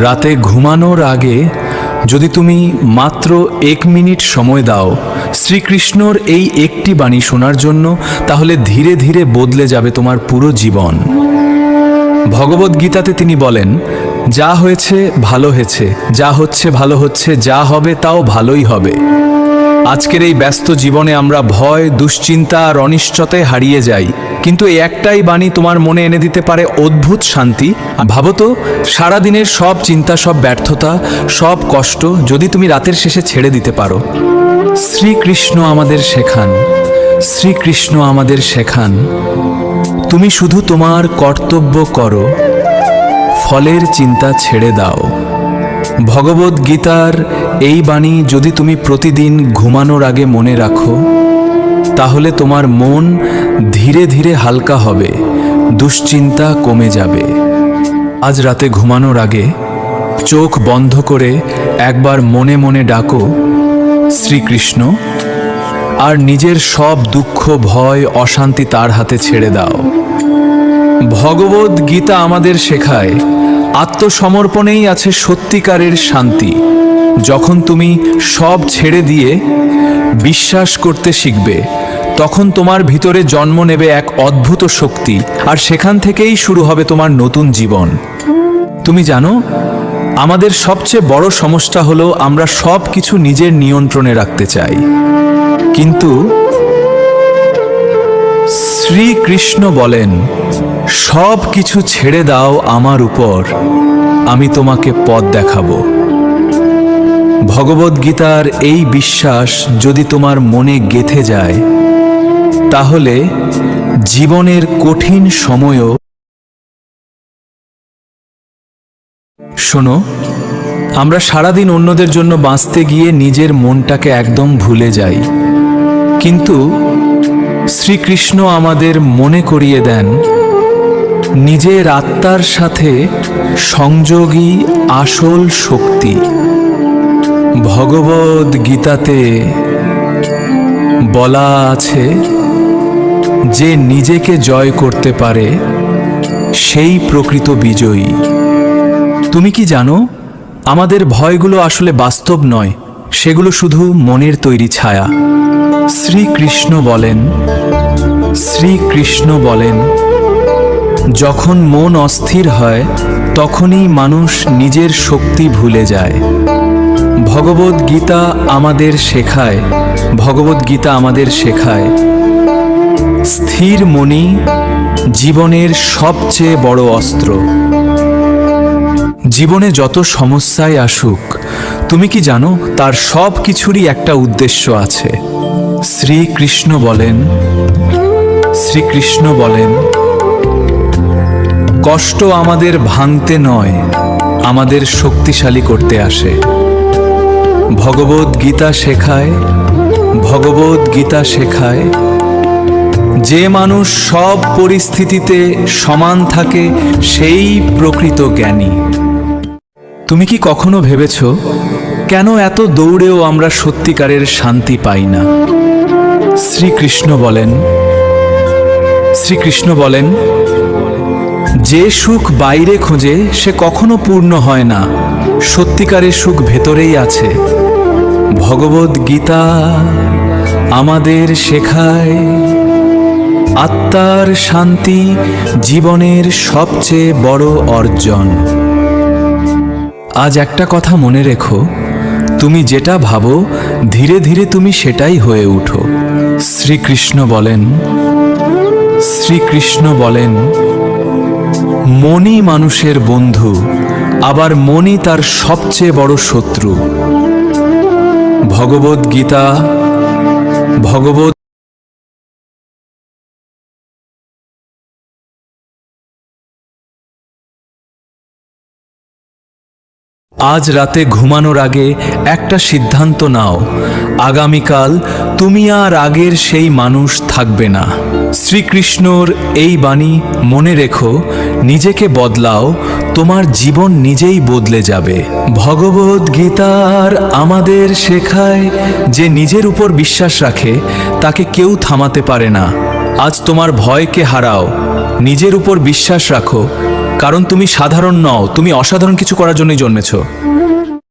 রাতে ঘুমানোর আগে যদি তুমি মাত্র 1 মিনিট সময় দাও শ্রীকৃষ্ণর এই একটি বাণী শোনার জন্য, তাহলে ধীরে ধীরে বদলে যাবে তোমার পুরো জীবন। ভগবদ্গীতাতে তিনি বলেন, যা হয়েছে ভালো হয়েছে, যা হচ্ছে ভালো হচ্ছে, যা হবে তাও ভালোই হবে। আজকের এই ব্যস্ত জীবনে আমরা ভয়, দুশ্চিন্তা আর অনিশ্চয়তায় হারিয়ে যাই, কিন্তু এই একটাই বাণী তোমার মনে এনে দিতে পারে অদ্ভুত শান্তি। ভাবো তো, সারাদিনের সব চিন্তা, সব ব্যর্থতা, সব কষ্ট যদি তুমি রাতের শেষে ছেড়ে দিতে পারো। শ্রীকৃষ্ণ আমাদের শেখান, শ্রীকৃষ্ণ আমাদের শেখান, তুমি শুধু তোমার কর্তব্য করো, ফলের চিন্তা ছেড়ে দাও। ভগবদ্গীতার এই বাণী যদি তুমি প্রতিদিন ঘুমানোর আগে মনে রাখো, তাহলে তোমার মন ধীরে ধীরে হালকা হবে, দুশ্চিন্তা কমে যাবে। আজ রাতে ঘুমানোর আগে চোখ বন্ধ করে একবার মনে মনে ডাকো শ্রীকৃষ্ণ, আর নিজের সব দুঃখ, ভয়, অশান্তি তার হাতে ছেড়ে দাও। ভগবদ্গীতা আমাদের শেখায়, আত্মসমর্পণেই আছে সত্যিকারের শান্তি। যখন তুমি সব ছেড়ে দিয়ে বিশ্বাস করতে শিখবে, তখন তোমার ভিতরে জন্ম নেবে এক অদ্ভুত শক্তি, আর সেখান থেকেই শুরু হবে তোমার নতুন জীবন। তুমি জানো, আমাদের সবচেয়ে বড় সমস্যা হলো আমরা সব কিছু নিজের নিয়ন্ত্রণে রাখতে চাই, কিন্তু শ্রীকৃষ্ণ বলেন, সব কিছু ছেড়ে দাও আমার উপর, আমি তোমাকে পথ দেখাবো। ভগবদ্গীতার এই বিশ্বাস যদি তোমার মনে গেঁথে যায়, তাহলে জীবনের কঠিন সময়ও। শোনো, আমরা সারাদিন অন্যদের জন্য বাঁচতে গিয়ে নিজের মনটাকে একদম ভুলে যাই, কিন্তু শ্রীকৃষ্ণ আমাদের মনে করিয়ে দেন, নিজের আত্মার সাথে সংযোগী আসল শক্তি। ভগবদ্গীতাতে বলা আছে, যে নিজেকে জয় করতে পারে সেই প্রকৃত বিজয়ী। তুমি কি জানো, আমাদের ভয়গুলো আসলে বাস্তব নয়, সেগুলো শুধু মনের তৈরি ছায়া। শ্রীকৃষ্ণ বলেন, শ্রীকৃষ্ণ বলেন, যখন মন অস্থির হয় তখনই মানুষ নিজের শক্তি ভুলে যায়। ভগবদ্গীতা আমাদের শেখায়, ভগবদ্গীতা আমাদের শেখায়, স্থির মনই জীবনের সবচেয়ে বড় অস্ত্র। জীবনে যত সমস্যাই আসুক, তুমি কি জানো, তার সব কিছুরই একটা উদ্দেশ্য আছে। শ্রীকৃষ্ণ বলেন, শ্রীকৃষ্ণ বলেন, কষ্ট আমাদের ভাঙতে নয়, আমাদের শক্তিশালী করতে আসে। ভগবদ্গীতা শেখায়, ভগবদ্গীতা শেখায়, যে মানুষ সব পরিস্থিতিতে সমান থাকে সেই প্রকৃত জ্ঞানী। তুমি কি কখনো ভেবেছ, কেন এত দৌড়েও আমরা সত্যিকারের শান্তি পাই না? শ্রীকৃষ্ণ বলেন, শ্রীকৃষ্ণ বলেন, যে সুখ বাইরে খোঁজে সে কখনো পূর্ণ হয় না, সত্যিকারের সুখ ভেতরেই আছে। ভগবদ্গীতা আমাদের শেখায়, আত্মার শান্তি জীবনের সবচেয়ে বড় অর্জন। আজ একটা কথা মনে রেখো, তুমি যেটা ভাবো ধীরে ধীরে তুমি সেটাই হয়ে উঠো। শ্রীকৃষ্ণ বলেন, শ্রীকৃষ্ণ বলেন, মনই মানুষের বন্ধু, আবার মনই তার সবচেয়ে বড় শত্রু। ভগবদ্গীতা, ভগবদ আজ রাতে ঘুমানোর আগে একটা সিদ্ধান্ত নাও, আগামীকাল তুমি আর আগের সেই মানুষ থাকবে না। শ্রীকৃষ্ণর এই বাণী মনে রেখো, নিজেকে বদলাও, তোমার জীবন নিজেই বদলে যাবে। ভগবদ্গীতার আমাদের শেখায়, যে নিজের উপর বিশ্বাস রাখে তাকে কেউ থামাতে পারে না। আজ তোমার ভয়কে হারাও, নিজের উপর বিশ্বাস রাখো, কারণ তুমি সাধারণ নও, তুমি অসাধারণ কিছু করার জন্যই জন্মেছো।